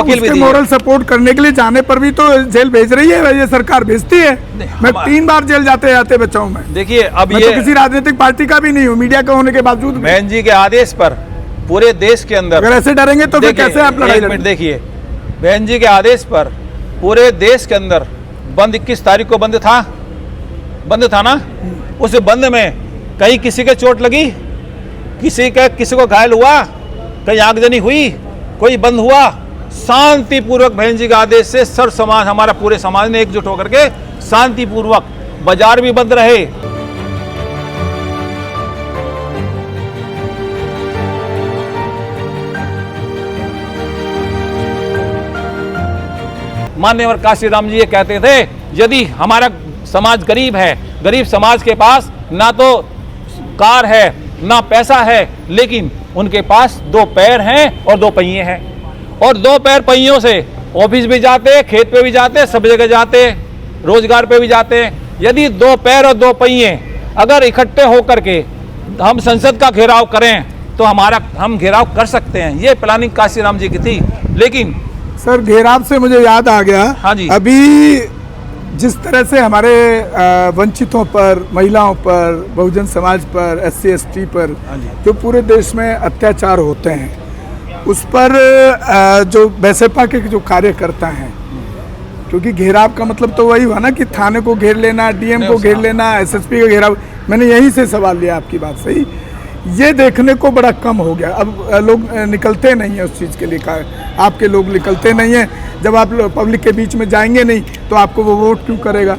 वकील भी moral support करने के लिए जाने पर भी तो जेल भेज रही है, ये सरकार भेजती है। मैं 3 बार जेल जाते जाते बचा हूं। मैं देखिए, अब मैं ये तो किसी राजनीतिक पार्टी का भी नहीं हूँ, मीडिया का होने के बावजूद भी। बहन जी के आदेश पर पूरे देश के अंदर, अगर ऐसे डरेंगे तो फिर कैसे आप लड़ाई लड़ेंगे? देखिए, बहन जी के आदेश पर पूरे देश के अंदर बंद 21 तारीख को बंद था ना। उस बंद में कहीं किसी के चोट लगी, किसी को घायल हुआ, कहीं आगजनी हुई, कोई बंद हुआ? शांतिपूर्वक बहन जी के आदेश से सर्व समाज, हमारा पूरे समाज ने एकजुट होकर के शांतिपूर्वक, बाजार भी बंद रहे। माननीय काशीराम जी ये कहते थे, यदि हमारा समाज गरीब है, गरीब समाज के पास ना तो कार है ना पैसा है, लेकिन उनके पास 2 पैर हैं और 2 पहिए हैं, और 2 पैर पहियों से ऑफिस भी जाते, खेत पे भी जाते, सब जगह जाते, रोजगार पे भी जाते। यदि 2 पैर और 2 पहिए अगर इकट्ठे होकर के हम संसद का घेराव करें तो हम घेराव कर सकते हैं। ये प्लानिंग काशीराम जी की थी। लेकिन सर, घेराव से मुझे याद आ गया, हाँ जी, अभी जिस तरह से हमारे वंचितों पर, महिलाओं पर, बहुजन समाज पर, SC ST पर जो पूरे देश में अत्याचार होते हैं, उस पर जो बैसपा के जो कार्यकर्ता हैं, क्योंकि घेराव का मतलब तो वही हुआ ना कि थाने को घेर लेना, DM को घेर लेना, SSP का घेराव। मैंने यहीं से सवाल लिया, आपकी बात सही, ये देखने को बड़ा कम हो गया। अब लोग निकलते नहीं हैं उस चीज़ के लिए, आपके लोग निकलते नहीं हैं। जब आप पब्लिक के बीच में जाएंगे नहीं तो आपको वो वोट क्यों करेगा?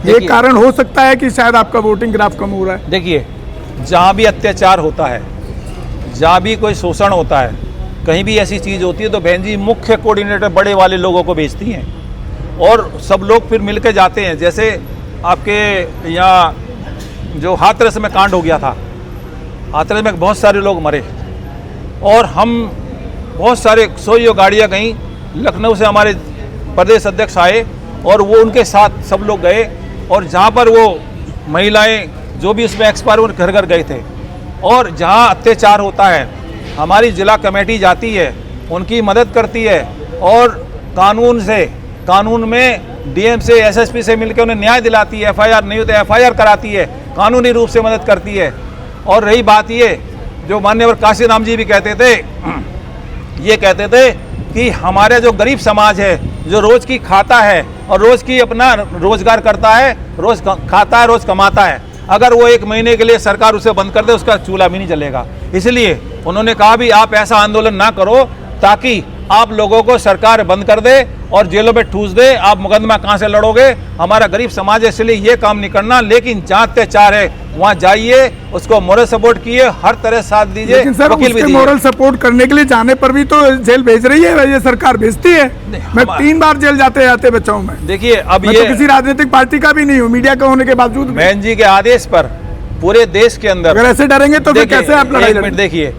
ये कारण हो सकता है कि शायद आपका वोटिंग ग्राफ कम हो रहा है। देखिए, जहाँ भी अत्याचार होता है, जहाँ भी कोई शोषण होता है, कहीं भी ऐसी चीज़ होती है तो बहन जी मुख्य कोऑर्डिनेटर बड़े वाले लोगों को भेजती हैं और सब लोग फिर मिल के जाते हैं। जैसे आपके यहाँ जो हाथरस में कांड हो गया था, हाथरस में बहुत सारे लोग मरे और हम बहुत सारे 100 गाड़ियाँ गईं। लखनऊ से हमारे प्रदेश अध्यक्ष आए और वो उनके साथ सब लोग गए, और जहाँ पर वो महिलाएं जो भी उसमें एक्सपायर, वो घर घर गए थे। और जहाँ अत्याचार होता है, हमारी जिला कमेटी जाती है, उनकी मदद करती है, और कानून में DM से, SSP से मिलकर उन्हें न्याय दिलाती है। FIR नहीं होते FIR कराती है, कानूनी रूप से मदद करती है। और रही बात ये, जो माननीय काशीराम जी भी कहते थे, ये कहते थे कि हमारे जो गरीब समाज है, जो रोज की खाता है और रोज की अपना रोजगार करता है, रोज खाता है, रोज कमाता है, अगर वो 1 महीने के लिए सरकार उसे बंद कर दे, उसका चूल्हा भी नहीं जलेगा। इसलिए उन्होंने कहा भी आप ऐसा आंदोलन ना करो ताकि आप लोगों को सरकार बंद कर दे और जेलों में ठूस दे। आप मुकदमा कहाँ से लड़ोगे? हमारा गरीब समाज है, इसलिए ये काम नहीं करना। लेकिन जहाँ अत्याचार है वहाँ जाइए, उसको मोरल सपोर्ट कीजिए, हर तरह साथ दीजिए। लेकिन सर, उसके मोरल सपोर्ट करने के लिए जाने पर भी तो जेल भेज रही है, ये सरकार भेजती है। मैं 3 बार जेल जाते जाते बचा हूं। मैं देखिए, अब मैं ये तो किसी राजनीतिक पार्टी का भी नहीं हूँ, मीडिया का होने के बावजूद। बहन जी के आदेश पर पूरे देश के अंदर, अगर ऐसे डरेंगे तो फिर कैसे आप लड़ाई लड़ेंगे? देखिए,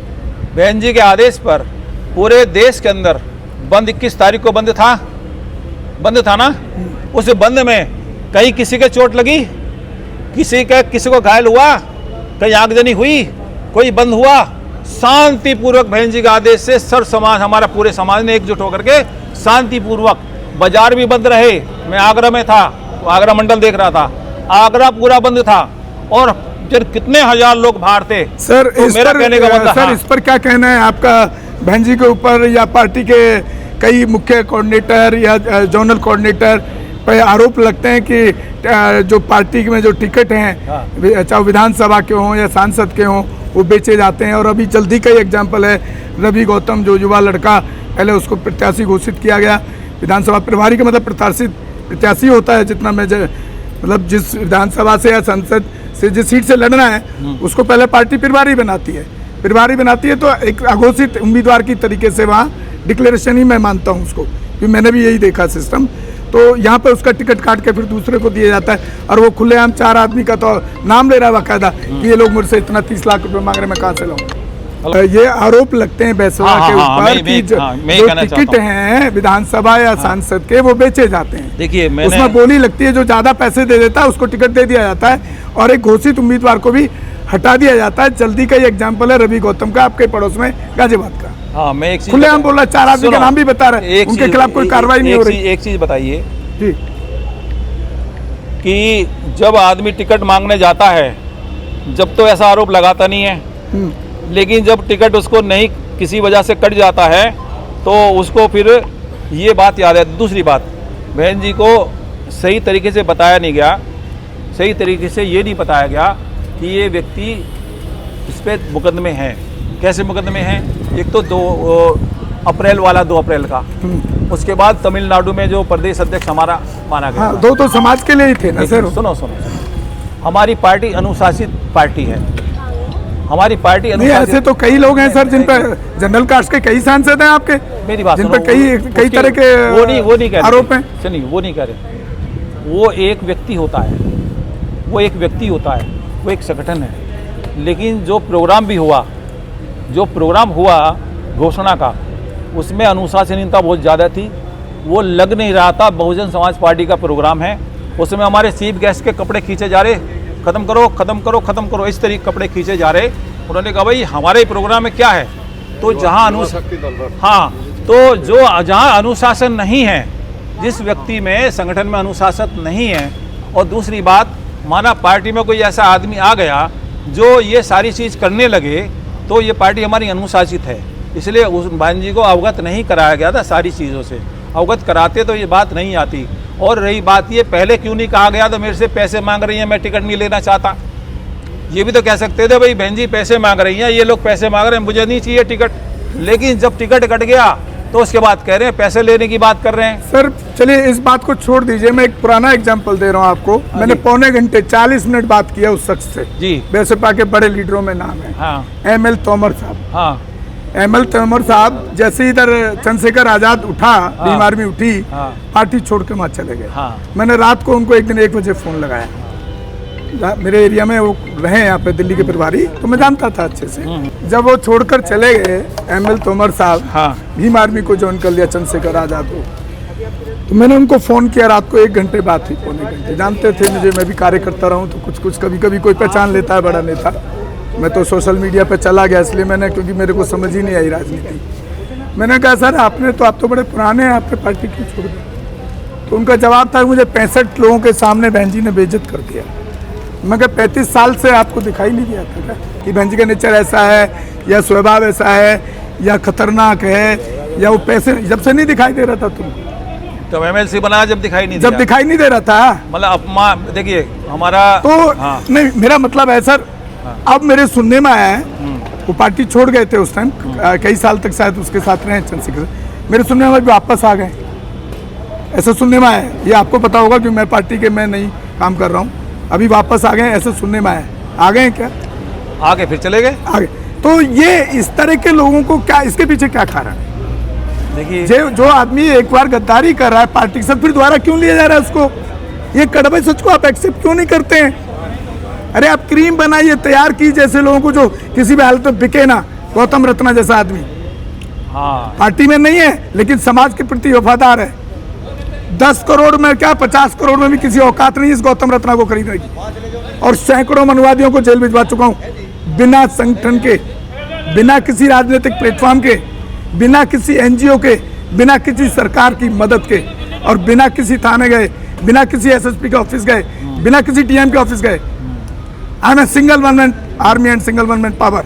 बहन जी के आदेश पर पूरे देश के अंदर बंद 21 तारीख को बंद था ना। उस बंद में कहीं किसी के चोट लगी, किसी को घायल हुआ, कहीं आगजनी हुई, कोई बंद हुआ? शांतिपूर्वक बहन जी के आदेश से सर्व समाज, हमारा पूरे समाज ने एकजुट होकर के शांतिपूर्वक, बाजार भी बंद रहे। मैं आगरा में था, आगरा मंडल देख रहा था, आगरा पूरा बंद था और फिर कितने हजार लोग बाहर थे। सर, तो मेरा कहने का मतलब, सर, इस पर क्या कहना है आपका? बहन जी के ऊपर या पार्टी के कई मुख्य कोऑर्डिनेटर या जोनल कोऑर्डिनेटर पर आरोप लगते हैं कि जो पार्टी में जो टिकट हैं, चाहे विधानसभा के हों या सांसद के हों, वो बेचे जाते हैं। और अभी जल्दी का ही एग्जाम्पल है, रवि गौतम, जो युवा लड़का, पहले उसको प्रत्याशी घोषित किया गया विधानसभा प्रभारी का, मतलब प्रत्याशी होता है जितना मतलब जिस विधानसभा से या संसद से जिस सीट से लड़ना है, उसको पहले पार्टी प्रभारी बनाती है। तो एक अघोषित उम्मीदवार की तरीके से वहाँ डिक्लेरेशन ही मैं मानता हूँ उसको, क्योंकि मैंने भी यही देखा सिस्टम। तो यहाँ पर उसका टिकट काट के फिर दूसरे को दिया जाता है, और वो खुलेआम 4 आदमी का तो नाम ले रहा है बाकायदा कि ये लोग मुझसे इतना 30 लाख रुपए मांग रहे, मैं कहाँ से लाऊं? ये आरोप लगते हैं बैसवा के ऊपर कि जो टिकट हैं विधानसभा या सांसद के, वो बेचे जाते हैं। देखिए, उसमें बोली लगती है, जो ज्यादा पैसे दे देता है उसको टिकट दे दिया जाता है, और एक घोषित उम्मीदवार को भी हटा दिया जाता है। जल्दी का ही एग्जाम्पल है रवि गौतम का, आपके पड़ोस में गाजियाबाद का। हाँ, मैं एक चीज खुलेआम बोल रहा है, 4 आदमी का नाम भी बता रहा है, उनके खिलाफ कोई कार्रवाई नहीं हो रही। एक चीज बताइए जी, कि जब आदमी टिकट मांगने जाता है, जब तो ऐसा आरोप लगाता नहीं है, लेकिन जब टिकट उसको नहीं किसी वजह से कट जाता है तो उसको फिर ये बात याद है। दूसरी बात, बहन जी को सही तरीके से बताया नहीं गया, सही तरीके से ये नहीं बताया गया कि ये व्यक्ति इस पर मुकदमे हैं। कैसे मुकदमे हैं? एक तो 2 अप्रैल वाला, 2 अप्रैल का, उसके बाद तमिलनाडु में जो प्रदेश अध्यक्ष हमारा माना गया। हाँ, 2 तो समाज के लिए ही थे ना सर। सुनो, हमारी पार्टी अनुशासित पार्टी है, हमारी पार्टी नहीं, ऐसे तो कई लोग हैं सर जिन पर जनरल कास्ट के कई सांसद हैं आपके, मेरी बात जिन पर कई तरह के वो नहीं कह रहे आरोप हैं। सुनिए, वो नहीं कह रहे। वो एक व्यक्ति होता है, वो एक व्यक्ति होता है, वो एक संगठन है। लेकिन जो प्रोग्राम हुआ घोषणा का, उसमें अनुशासनहीनता बहुत ज़्यादा थी। वो लग नहीं रहा था बहुजन समाज पार्टी का प्रोग्राम है। उसमें हमारे चीफ गेस्ट के कपड़े खींचे जा रहे, ख़त्म करो ख़त्म करो ख़त्म करो, इस तरीके कपड़े खींचे जा रहे। उन्होंने कहा भाई हमारे प्रोग्राम में क्या है? तो जहाँ जहाँ अनुशासन नहीं है, जिस व्यक्ति में संगठन में अनुशासन नहीं है, और दूसरी बात, माना पार्टी में कोई ऐसा आदमी आ गया जो ये सारी चीज़ करने लगे, तो ये पार्टी हमारी अनुशासित है, इसलिए उस बहन जी को अवगत नहीं कराया गया था सारी चीज़ों से। अवगत कराते तो ये बात नहीं आती। और रही बात ये, पहले क्यों नहीं कहा गया तो मेरे से पैसे मांग रही हैं, मैं टिकट नहीं लेना चाहता, ये भी तो कह सकते थे भाई बहन जी पैसे मांग रही हैं, ये लोग पैसे मांग रहे हैं, मुझे नहीं चाहिए टिकट। लेकिन जब टिकट कट गया तो उसके बाद कह रहे हैं पैसे लेने की बात कर रहे हैं। सर चलिए इस बात को छोड़ दीजिए, मैं एक पुराना एग्जांपल दे रहा हूँ आपको। मैंने पौने घंटे 40 मिनट बात किया उस शख्स से जी। बसपा के बड़े लीडरों में नाम है, हाँ, ML तोमर साहब। हाँ, ML तोमर साहब जैसे इधर चंद्रशेखर आजाद उठा, भीम आर्मी उठी, हाँ, पार्टी छोड़ के वहाँ चले गए। हाँ। मैंने रात को उनको एक दिन 1 बजे फोन लगाया, मेरे एरिया में वो रहे यहाँ पे दिल्ली के प्रभारी, तो मैं जानता था अच्छे से। जब वो छोड़कर चले गए ML तोमर साहब, हाँ, भीम आर्मी को ज्वाइन कर लिया चंद्रशेखर आजाद को, तो मैंने उनको फ़ोन किया रात को 1 घंटे बात हुई, पौने घंटे। जानते थे मुझे, मैं भी कार्यकर्ता रहा हूँ तो कुछ कभी कभी कोई पहचान लेता है बड़ा नेता। मैं तो सोशल मीडिया पे चला गया इसलिए मैंने, क्योंकि मेरे को समझ ही नहीं आई राजनीति। मैंने कहा सर आप तो बड़े पुराने हैं, आपने पार्टी क्यों छोड़ दी? तो उनका जवाब था मुझे 65 लोगों के सामने बहन जी ने बेइज्जत कर दिया। मैं कहा 35 साल से आपको दिखाई नहीं दिया था क्या कि बहन जी का नेचर ऐसा है, या स्वभाव ऐसा है, या खतरनाक है, या वो पैसे जब से नहीं दिखाई दे रहा था तुमको? तो MLC बना जब दिखाई नहीं जब दिखाई नहीं दे रहा था, मतलब देखिए हमारा तो हाँ, नहीं, मेरा मतलब है सर, अब मेरे सुनने में आया है वो पार्टी छोड़ गए थे उस टाइम, कई साल तक शायद उसके साथ रहे चंद्रशेखर, मेरे सुनने में भी वापस आ गए, ऐसा सुनने में आया है। ये आपको पता होगा कि मैं पार्टी के मैं नहीं काम कर रहा हूँ, अभी वापस आ गए ऐसे सुनने में आया है। आ गए क्या? आगे फिर चले गए आगे। तो ये इस तरह के लोगों को क्या, इसके पीछे क्या कारण है? देखिए जो आदमी एक बार गद्दारी कर रहा है पार्टी के साथ, फिर दोबारा क्यों लिया जा रहा है उसको? ये कड़वे सच को आप एक्सेप्ट क्यों नहीं करते हैं? अरे आप क्रीम बनाइए, तैयार की जैसे लोगों को जो किसी भी हालत में बिके ना, गौतम रत्ना जैसा आदमी हाँ, पार्टी में नहीं है लेकिन समाज के प्रति वफादार है। 10 करोड़ में क्या 50 करोड़ में भी किसी औकात नहीं इस गौतम रत्ना को खरीदने की। और सैकड़ों मनुवादियों को जेल भिजवा चुका हूँ बिना संगठन के, बिना किसी राजनीतिक प्लेटफॉर्म के, बिना किसी NGO के, बिना किसी सरकार की मदद के, और बिना किसी थाने गए, बिना किसी SSP के ऑफिस गए, बिना किसी TM के ऑफिस गए। I am a single one man army and single one man power.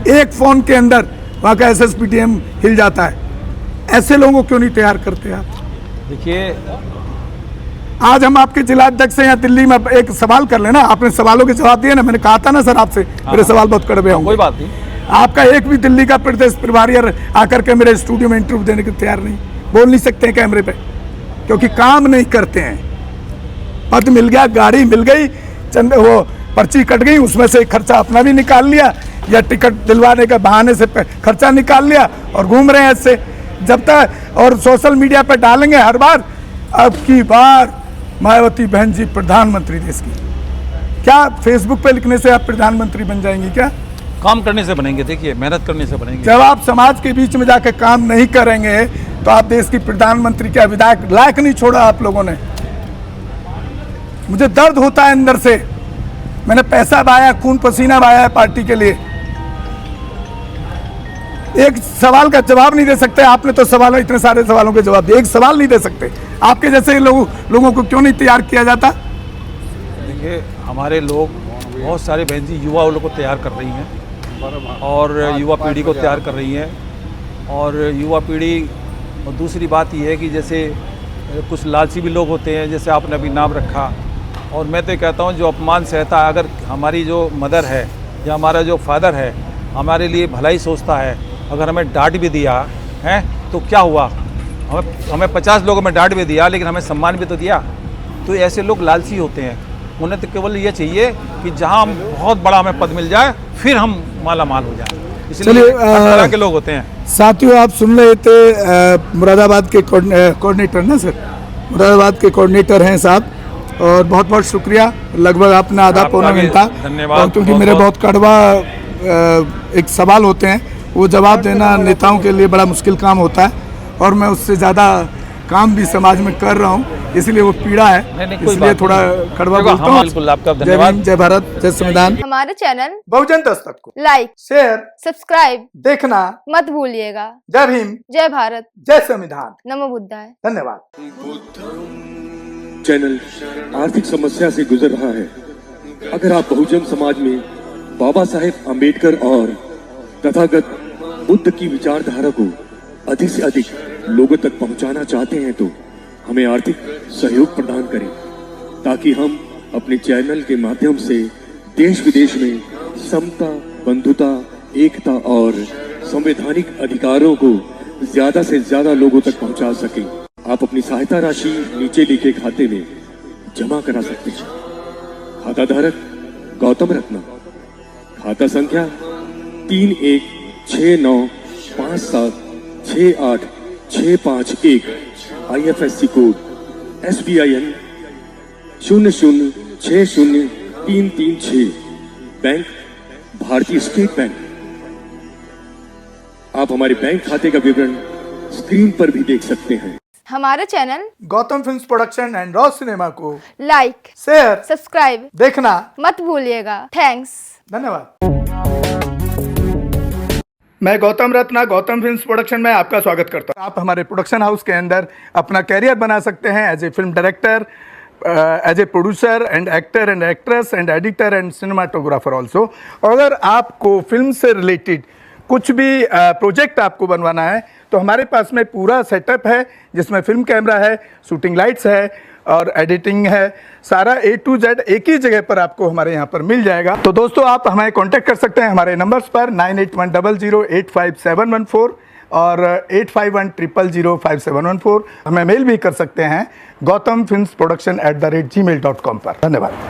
एक फोन के अंदर वहाँ का SSP TM हिल जाता है। ऐसे लोगों को क्यों नहीं तैयार करते आप? देखिए आज हम आपके जिला अध्यक्ष हैं या दिल्ली में, एक सवाल कर लेना, आपने सवालों के जवाब दिए ना, मैंने कहा था ना सर आपसे मेरे सवाल बहुत कड़वे होंगे। कोई बात नहीं, आपका एक भी दिल्ली का प्रदेश प्रभारी आकर के मेरे स्टूडियो में इंटरव्यू देने के तैयार नहीं, बोल नहीं सकते हैं कैमरे पे, क्योंकि काम नहीं करते हैं। पद मिल गया, गाड़ी मिल गई, चंद वो पर्ची कट गई, उसमें से खर्चा अपना भी निकाल लिया, या टिकट दिलवाने के बहाने से खर्चा निकाल लिया और घूम रहे हैं इससे जब तक। और सोशल मीडिया पर डालेंगे हर बार, अब की बार मायावती बहन जी प्रधानमंत्री देश की। क्या फेसबुक पे लिखने से आप प्रधानमंत्री बन जाएंगी क्या? काम करने से बनेंगे, देखिए मेहनत करने से बनेंगे। जब आप समाज के बीच में जाकर काम नहीं करेंगे तो आप देश की प्रधानमंत्री क्या विधायक लायक नहीं छोड़ा आप लोगों ने। मुझे दर्द होता है अंदर से, मैंने पैसा बहाया, खून पसीना बहाया है पार्टी के लिए। एक सवाल का जवाब नहीं दे सकते? आपने तो सवाल, इतने सारे सवालों के जवाब दिए, एक सवाल नहीं दे सकते? आपके जैसे लोगों को क्यों नहीं तैयार किया जाता? देखिए, हमारे लोग बहुत सारे बहन जी युवा लोग को तैयार कर रही हैं और युवा पीढ़ी को तैयार कर रही हैं। और युवा पीढ़ी, और दूसरी बात यह है कि जैसे कुछ लालची भी लोग होते हैं, जैसे आपने अभी नाम रखा, और मैं तो कहता हूँ जो अपमान सहता है, अगर हमारी जो मदर है या हमारा जो फादर है हमारे लिए भलाई सोचता है, अगर हमें डांट भी दिया है तो क्या हुआ, हमें 50 लोगों में डांट भी दिया लेकिन हमें सम्मान भी तो दिया। तो ऐसे लोग लालची होते हैं, उन्हें तो केवल ये चाहिए कि जहां बहुत बड़ा हमें पद मिल जाए फिर हम माला माल हो जाए, इसलिए हर तरह के लोग होते हैं। साथियों, आप सुन रहे थे मुरादाबाद के कोऑर्डिनेटर ना सर, मुरादाबाद के कोऑर्डिनेटर हैं साहब, और बहुत बहुत शुक्रिया। लगभग आपने आधा पौना घंटा, धन्यवाद, क्योंकि मेरे बहुत कड़वा एक सवाल होते हैं, वो जवाब देना नेताओं के लिए बड़ा मुश्किल काम होता है, और मैं उससे ज़्यादा काम भी समाज में कर रहा हूँ, इसलिए वो पीड़ा है, इसलिए थोड़ा कड़वा बोलता हूँ। बिल्कुल, आपका जय धन्यवाद। भीम, जय भारत, जय संविधान। हमारे चैनल बहुजन दस्तक को लाइक, शेयर, सब्सक्राइब देखना मत भूलिएगा। जय भीम, जय भारत, जय संविधान, नमो बुद्धाय। धन्यवाद। चैनल आर्थिक समस्या से गुजर रहा है। अगर आप बहुजन समाज में बाबा साहेब अम्बेडकर और तथागत बुद्ध की विचारधारा को अधिक से अधिक लोगों तक पहुंचाना चाहते हैं तो हमें आर्थिक सहयोग प्रदान करें, ताकि हम अपने चैनल के माध्यम से देश विदेश में समता, बंधुता, एकता और संवैधानिक अधिकारों को ज्यादा से ज्यादा लोगों तक पहुंचा सकें। आप अपनी सहायता राशि नीचे लिखे खाते में जमा करा सकते हैं। खाता धारक गौतम रत्ना, खाता संख्या 316957686551, IFSC कोड SBIN 0060336, बैंक भारतीय स्टेट बैंक। आप हमारे बैंक खाते का विवरण स्क्रीन पर भी देख सकते हैं। हमारे channel Gautam films production and raw cinema को लाइक, शेयर, सब्सक्राइब देखना मत भूलिएगा। थैंक्स, धन्यवाद। मैं गौतम रत्ना, गौतम फिल्म्स प्रोडक्शन में आपका स्वागत करता हूँ। आप हमारे प्रोडक्शन हाउस के अंदर अपना कैरियर बना सकते हैं as a film director, as a producer and actor and actress and editor and cinematographer also. और अगर आपको फिल्म से रिलेटेड कुछ भी प्रोजेक्ट आपको बनवाना है तो हमारे पास में पूरा सेटअप है, जिसमें फिल्म कैमरा है, शूटिंग लाइट्स है और एडिटिंग है। सारा A to Z एक ही जगह पर आपको हमारे यहाँ पर मिल जाएगा। तो दोस्तों, आप हमें कांटेक्ट कर सकते हैं हमारे नंबर्स पर 9810085714 और 8510005714। हमें मेल भी कर सकते हैं gautamfilmsproduction@gmail.com पर। धन्यवाद।